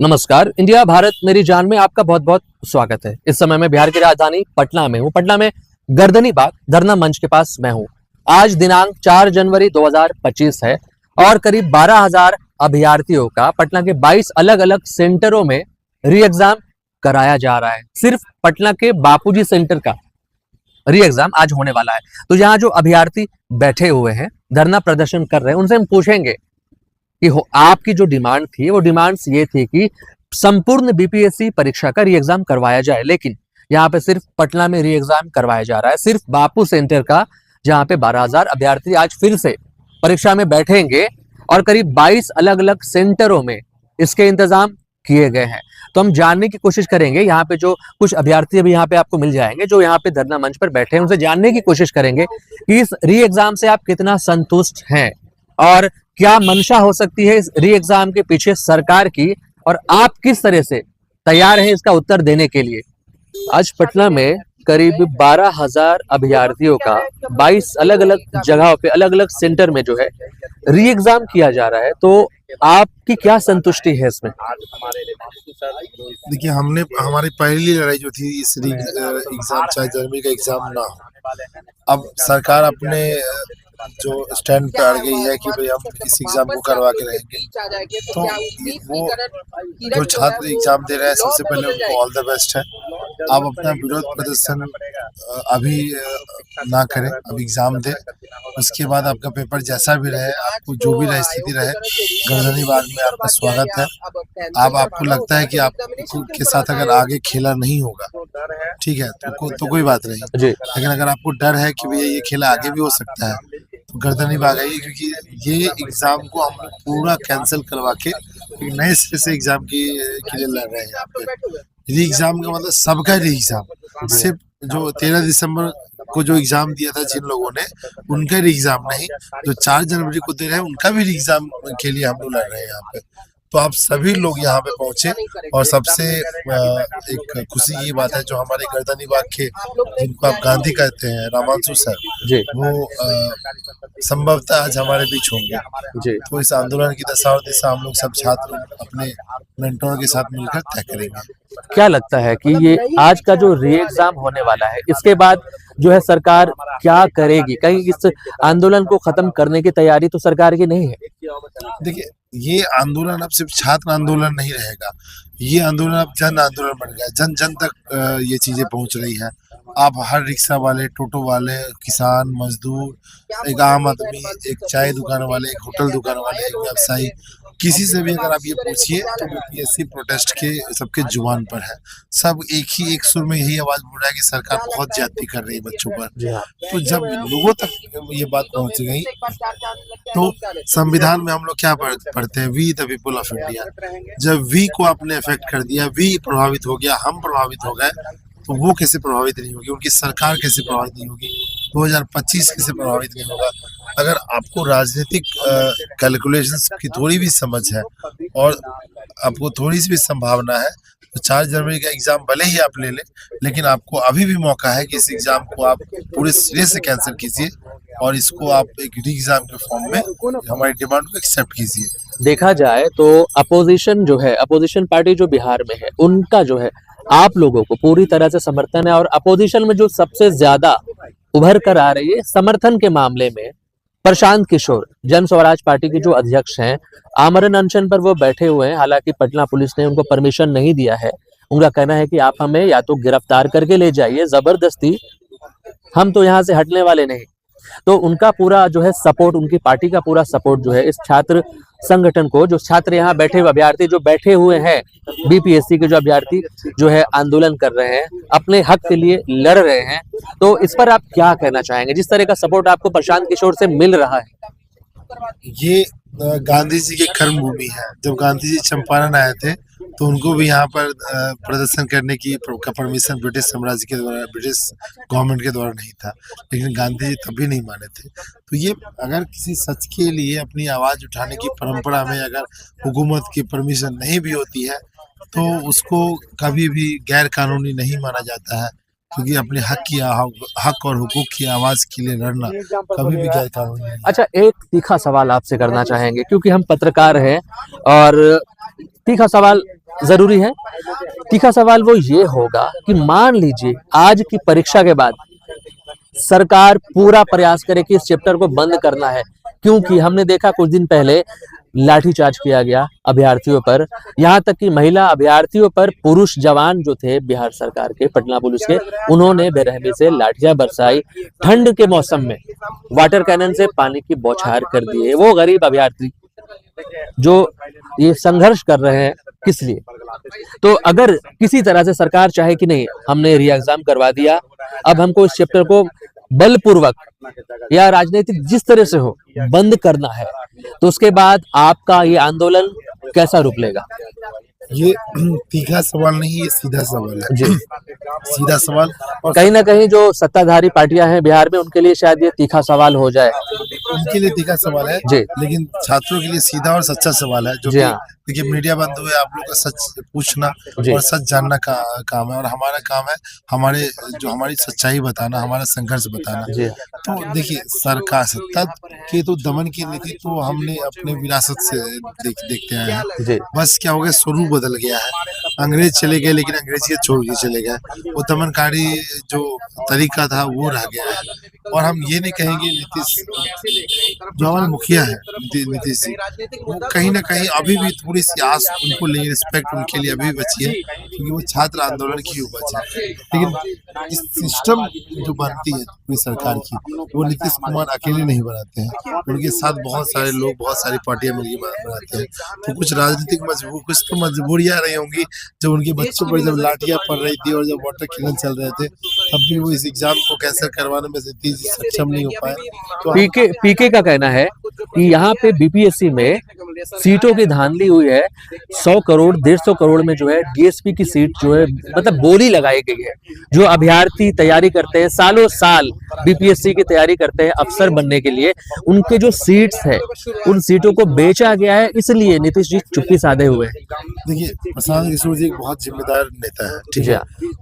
नमस्कार। इंडिया भारत मेरी जान में आपका बहुत बहुत स्वागत है। इस समय मैं बिहार की राजधानी पटना में हूँ। पटना में गर्दनी बाग धरना मंच के पास मैं हूँ। आज दिनांक 4 जनवरी 2025 है और करीब 12,000 अभ्यर्थियों का पटना के 22 अलग अलग सेंटरों में री एग्जाम कराया जा रहा है। सिर्फ पटना के बापूजी सेंटर का री एग्जाम आज होने वाला है। तो यहाँ जो अभ्यर्थी बैठे हुए हैं, धरना प्रदर्शन कर रहे हैं, उनसे हम पूछेंगे कि आपकी जो डिमांड थी वो डिमांड्स ये थी कि संपूर्ण बीपीएससी परीक्षा का री एग्जाम करवाया जाए, लेकिन यहाँ पे सिर्फ पटना में री एग्जाम करवाया जा रहा है, सिर्फ बापू सेंटर का, जहाँ पे 12,000 अभ्यर्थी आज फिर से परीक्षा में बैठेंगे और करीब 22 अलग अलग सेंटरों में इसके इंतजाम किए गए हैं। तो हम जानने की कोशिश करेंगे, यहाँ पे जो कुछ अभ्यर्थी अभी यहाँ पे आपको मिल जाएंगे जो यहाँ पे धरना मंच पर बैठे हैं, उनसे जानने की कोशिश करेंगे कि इस री एग्जाम से आप कितना संतुष्ट हैं और क्या मंशा हो सकती है इस री एग्जाम के पीछे सरकार की, और आप किस तरह से तैयार हैं इसका उत्तर देने के लिए। आज पटना में करीब 12,000 अभ्यर्थियों का 22 अलग अलग जगहों पे अलग अलग सेंटर में जो है री एग्जाम किया जा रहा है, तो आपकी क्या संतुष्टि है इसमें? देखिए, हमने हमारी पहली लड़ाई जो थी इस एग्जाम, चाहे जनवरी का एग्जाम ना हो, अब सरकार अपने जो स्टैंड पे अड़ गई है कि भाई हम इस एग्जाम को करवा के रहेंगे। तो वो जो छात्र एग्जाम दे रहे हैं, सबसे पहले उनको ऑल द बेस्ट है। आप अपना विरोध प्रदर्शन अभी ना करें, अब एग्जाम दें, उसके बाद आपका पेपर जैसा भी रहे, आपको जो भी रहे स्थिति रहे, गर्दनी बाग में आपका स्वागत है। अब आपको लगता है कि आप के साथ अगर आगे खेला नहीं होगा, ठीक है, तो कोई बात नहीं, लेकिन अगर आपको डर है कि भैया ये खेला आगे भी हो सकता है, तो गर्दनी बाग आइए, क्योंकि ये एग्जाम को हम पूरा कैंसिल करवा के नए सिरे से एग्जाम के लिए लड़ रहे हैं। यहाँ पे री एग्जाम का मतलब सबका री एग्जाम, सिर्फ जो 13 दिसंबर को जो एग्जाम दिया था जिन लोगों ने, उनका री एग्जाम नहीं, जो 4 जनवरी को दे रहे हैं उनका भी री एग्जाम के लिए हम लोग लड़ रहे हैं यहाँ पे। तो आप सभी लोग यहाँ पे पहुंचे, और सबसे एक खुशी की बात है, जो हमारे गर्दनी बाग के, जिनको आप गांधी कहते हैं, रामांशु सर, वो संभवतः आज हमारे बीच होंगे। तो इस आंदोलन की दशा और दिशा हम लोग सब छात्र अपने मेंटोर के साथ मिलकर तय करेंगे। क्या लगता है कि ये आज का जो री एग्जाम होने वाला है, इसके बाद जो है सरकार क्या करेगी? कहीं इस आंदोलन को खत्म करने की तैयारी तो सरकार की नहीं है? देखिए, ये आंदोलन अब सिर्फ छात्र आंदोलन नहीं रहेगा, ये आंदोलन अब जन आंदोलन बन गया, जन जन तक ये चीजें पहुंच रही है। आप हर रिक्शा वाले, टोटो वाले, किसान, मजदूर, एक आम आदमी, एक चाय दुकान वाले, एक होटल दुकान वाले, एक व्यवसायी, किसी से भी अगर आप ये पूछिए तो बीपीएससी प्रोटेस्ट के सबके जुबान पर है। सब एक सुर में यही आवाज बोल रहा है कि सरकार बहुत ज्यादती कर रही है बच्चों पर। तो जब लोगों तक ये बात पहुंच गई, तो संविधान में हम लोग क्या पढ़ते हैं, we the people of India. जब वी को आपने इफेक्ट कर दिया, वी प्रभावित हो गया, हम प्रभावित हो गए, तो वो कैसे प्रभावित नहीं होगी, उनकी सरकार कैसे प्रभावित नहीं होगी, 2025 कैसे प्रभावित नहीं होगा। अगर आपको राजनीतिक कैलकुलेशंस की थोड़ी भी समझ है और आपको थोड़ी सी भी संभावना है, तो 4 जनवरी का एग्जाम भले ही आप ले लें, लेकिन आपको अभी भी मौका है कि इस एग्जाम को आप पूरे सिरे से कैंसिल कीजिए और इसको आप एक री एग्जाम के फॉर्म में हमारी डिमांड को एक्सेप्ट कीजिए। देखा जाए तो अपोजिशन जो है, अपोजिशन पार्टी जो बिहार में है, उनका जो है आप लोगों को पूरी तरह से समर्थन है, और अपोजिशन में जो सबसे ज्यादा उभर कर आ रही है समर्थन के मामले में प्रशांत किशोर, जन स्वराज पार्टी के जो अध्यक्ष हैं, आमरण अनशन पर वो बैठे हुए हैं। हालांकि पटना पुलिस ने उनको परमिशन नहीं दिया है। उनका कहना है कि आप हमें या तो गिरफ्तार करके ले जाइए जबरदस्ती, हम तो यहाँ से हटने वाले नहीं। तो उनका पूरा जो है सपोर्ट, उनकी पार्टी का पूरा सपोर्ट जो है इस छात्र संगठन को, जो छात्र यहाँ बैठे हुए अभ्यर्थी जो बैठे हुए हैं, बीपीएससी के जो अभ्यर्थी जो है आंदोलन कर रहे हैं, अपने हक के लिए लड़ रहे हैं, तो इस पर आप क्या कहना चाहेंगे, जिस तरह का सपोर्ट आपको प्रशांत किशोर से मिल रहा है? ये गांधी जी की कर्म भूमि है। जब गांधी जी चंपारण आए थे, तो उनको भी यहाँ पर प्रदर्शन करने की परमिशन ब्रिटिश साम्राज्य के द्वारा, ब्रिटिश गवर्नमेंट के द्वारा नहीं था, लेकिन गांधी जी तब भी नहीं माने थे। तो ये अगर किसी सच के लिए अपनी आवाज उठाने की परंपरा में अगर हुकूमत की परमिशन नहीं भी होती है, तो उसको कभी भी गैर कानूनी नहीं माना जाता है, क्योंकि अपने हक और हुकूक की आवाज के लिए लड़ना कभी भी गैर कानूनी नहीं। अच्छा, एक तीखा सवाल आपसे करना चाहेंगे, क्योंकि हम पत्रकार हैं, और तीखा सवाल जरूरी है। तीखा सवाल वो ये होगा कि मान लीजिए आज की परीक्षा के बाद सरकार पूरा प्रयास करे कि इस चैप्टर को बंद करना है, क्योंकि हमने देखा कुछ दिन पहले लाठीचार्ज किया गया अभ्यर्थियों पर, यहाँ तक कि महिला अभ्यर्थियों पर पुरुष जवान जो थे बिहार सरकार के, पटना पुलिस के, उन्होंने बेरहमी से लाठियां बरसाई। ठंड के मौसम में वाटर कैनन से पानी की बौछार कर दिए वो गरीब अभ्यर्थी जो ये संघर्ष कर रहे हैं, किस लिए? तो अगर किसी तरह से सरकार चाहे कि नहीं हमने री एग्जाम करवा दिया, अब हमको इस चैप्टर को बलपूर्वक या राजनीतिक जिस तरह से हो बंद करना है, तो उसके बाद आपका ये आंदोलन कैसा रूप लेगा? ये तीखा सवाल नहीं, ये सीधा सवाल है जी। सीधा सवाल। और कहीं ना कहीं जो सत्ताधारी पार्टियां हैं बिहार में, उनके लिए शायद ये तीखा सवाल हो जाए। उनके लिए तीखा सवाल है जी। लेकिन छात्रों के लिए सीधा और सच्चा सवाल है, जो जी कि हाँ। देखिए मीडिया बंधु है, आप लोग का सच पूछना जी। और सच जानना का काम है, और हमारा काम है हमारी सच्चाई बताना, हमारा संघर्ष बताना। जी। तो देखिए सरकार सत्ता के तो दमन की नीति तो हमने अपने विरासत से देखते आए हैं। जी। बस क्या हो गया, स्वरूप बदल गया है। अंग्रेज चले गए लेकिन अंग्रेजियत छोड़ के चले गए, वो दमनकारी जो तरीका था वो रह गया है। और हम ये नहीं कहेंगे नीतीश जो हमारे मुखिया है नीतीश जी, वो कहीं ना कहीं अभी भी थोड़ी सी आस उनको लिए, रिस्पेक्ट उनके लिए अभी बची है, क्योंकि वो छात्र आंदोलन की उपज है। लेकिन इस सिस्टम जो बनती है पूरी सरकार की, वो नीतीश कुमार अकेले नहीं बनाते हैं, उनके साथ बहुत सारे लोग, बहुत सारी पार्टियां मिलकर बनाते हैं। तो कुछ कुछ तो मजबूरियां रही होंगी, जब उनके बच्चों पर जब लाठियां पड़ रही थी और जब वाटर कैनन चल रहे थे, तब भी वो इस एग्जाम को कैंसिल करवाने में सक्षम नहीं हो पाए। तो पीके का कहना है कि यहाँ पे बीपीएससी में सीटों की धांधली हुई है। 100 करोड़ 150 करोड़ में जो है डीएसपी की सीट जो है, मतलब बोली लगाई गई है। जो अभ्यर्थी तैयारी करते हैं, सालों साल बीपीएससी की तैयारी करते हैं अफसर बनने के लिए, उनके जो सीट्स है उन सीटों को बेचा गया है, इसलिए नीतीश जी चुप्पी साधे हुए हैं। देखिए प्रशांत किशोर जी एक बहुत जिम्मेदार नेता है, ठीक है,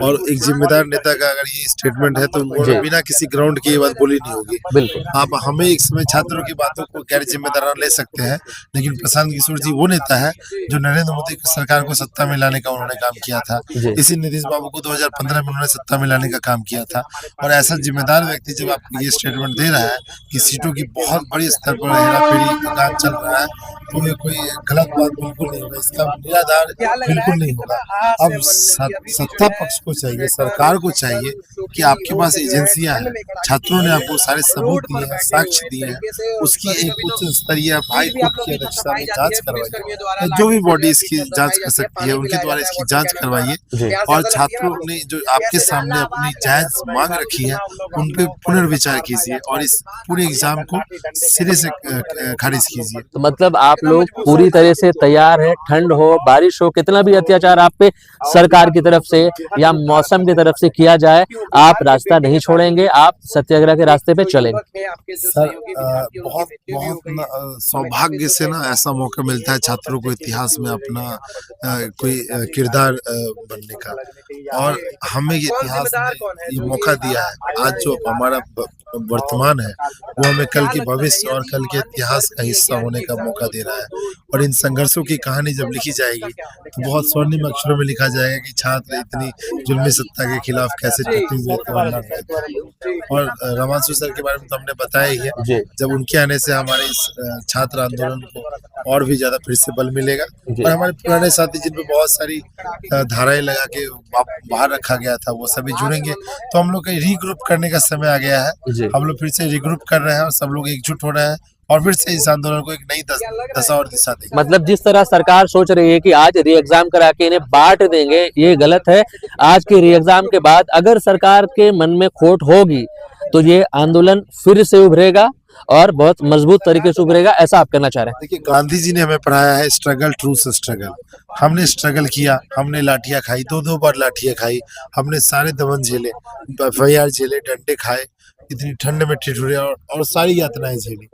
और एक जिम्मेदार नेता का अगर ये स्टेटमेंट है तो बिना किसी ग्राउंड की ये बात बोली नहीं होगी। बिल्कुल। आप हमें एक समय छात्रों की बातों को गैर जिम्मेदाराना ले सकते हैं, लेकिन प्रशांत किशोर जी वो नेता है जो नरेंद्र मोदी सरकार को सत्ता में लाने का उन्होंने काम किया था। इसी नीतीश बाबू को 2015 में उन्होंने सत्ता में लाने का काम किया था। और ऐसा जिम्मेदार व्यक्ति जब आपको ये स्टेटमेंट दे रहा है कि सीटों की बहुत बड़ी स्तर पर हेराफेरी का काम चल रहा है, तो ये कोई गलत बात बिल्कुल नहीं होगा, इसका निराधार बिल्कुल नहीं होगा। अब सत्ता पक्ष को चाहिए, सरकार को चाहिए कि आपके पास एजेंसियां हैं, छात्रों ने आपको सारे सबूत दिए हैं, साक्ष्य दिए हैं, उसकी एक उच्च स्तरीय हाई कोर्ट की अध्यक्षता में जांच करवाइए, जो भी बॉडी इसकी जांच कर सकती है उनके द्वारा इसकी जांच करवाइए। और छात्रों ने जो आपके सामने अपनी जायज मांग रखी है उन पे पुनर्विचार कीजिए और इस पूरे एग्जाम को सिरे से खारिज कीजिए। तो मतलब आप लोग पूरी तरह से तैयार है, ठंड हो बारिश हो, कितना भी अत्याचार आप पे सरकार की तरफ से या मौसम की तरफ से किया जाए, आप रास्ता नहीं छोड़ेंगे, आप सत्याग्रह के रास्ते पे चलेंगे। सर बहुत बहुत सौभाग्य से ना ऐसा मौका मिलता है छात्रों को इतिहास में अपना कोई किरदार बनने का, और हमें ये इतिहास ने ये मौका दिया है। आज जो हमारा वर्तमान है वो हमें कल के भविष्य और कल के इतिहास का हिस्सा होने का मौका दे रहा है। और इन संघर्षों की कहानी जब लिखी जाएगी तो बहुत स्वर्णिम अक्षरों में लिखा जाएगा कि छात्र इतनी जुल्मी सत्ता के खिलाफ कैसे डटे हुए थे। और रमांशु सर के बारे में तो हमने बताया ही है, जब उनके आने से हमारे इस छात्र आंदोलन को और भी ज्यादा फिर से बल मिलेगा। और हमारे पुराने साथी जिन पे बहुत सारी धाराएं लगा के बाहर रखा गया था वो सभी जुड़ेंगे, तो हम लोग का रीग्रुप करने का समय आ गया है। हम लोग फिर से रिग्रुप कर रहे हैं और सब लोग एकजुट हो रहे हैं और फिर से इस आंदोलन को एक नई दशा और दिशा देंगे। मतलब जिस तरह सरकार सोच रही है कि आज री एग्जाम करा के इन्हें बांट देंगे, ये गलत है। आज के री एग्जाम के बाद अगर सरकार के मन में खोट होगी तो ये आंदोलन फिर से उभरेगा और बहुत मजबूत तरीके से उभरेगा, ऐसा आप कहना चाह रहे हैं? देखिए गांधी जी ने हमें पढ़ाया है स्ट्रगल ट्रू स्ट्रगल। हमने स्ट्रगल किया, हमने लाठियां खाई, दो बार लाठियां खाई, हमने सारे दमन झेले, FIR झेले, डंडे खाए, इतनी ठंड में ठिठुरे और सारी यातनाएं झेली।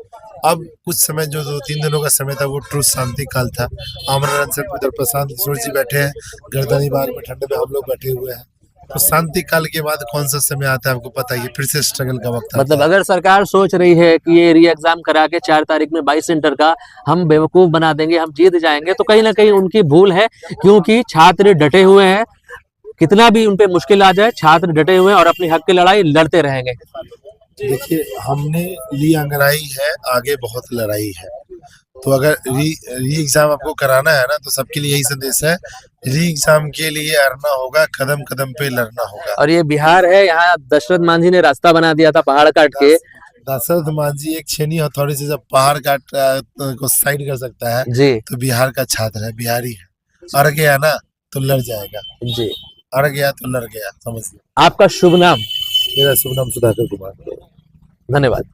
अब कुछ समय जो 2-3 दिनों का समय था वो ट्रू शांति काल था। आमरण अनशन पर प्रशांत किशोर जी बैठे हैं, गर्दनी बाग में ठंड में हम लोग बैठे हुए हैं। तो शांति काल के बाद कौन सा समय आता है आपको पता ही है, फिर से स्ट्रगल का वक्त मतलब आता है। अगर सरकार सोच रही है कि ये री एग्जाम करा के 4 तारीख में 22 सेंटर का हम बेवकूफ बना देंगे, हम जीत जाएंगे, तो कहीं ना कहीं उनकी भूल है, क्योंकि छात्र डटे हुए हैं। कितना भी उन पे मुश्किल आ जाए, छात्र डटे हुए हैं और अपनी हक की लड़ाई लड़ते रहेंगे। देखिए, हमने ली अंगड़ाई है, आगे बहुत लड़ाई है। तो अगर री एग्जाम आपको कराना है ना, तो सबके लिए यही संदेश है, री एग्जाम के लिए अड़ना होगा, कदम कदम पे लड़ना होगा। और ये बिहार है, यहाँ दशरथ मांझी ने रास्ता बना दिया था पहाड़ काट के। दशरथ मांझी एक छेनी हथौड़ी से जब पहाड़ काट को साइड कर सकता है, जी तो बिहार का छात्र है, बिहारी है। अड़ गया ना तो लड़ जाएगा, जी। अड़ गया तो लड़ गया, समझिए। आपका शुभ नाम? मेरा शुभ नाम सुधाकर कुमार। धन्यवाद।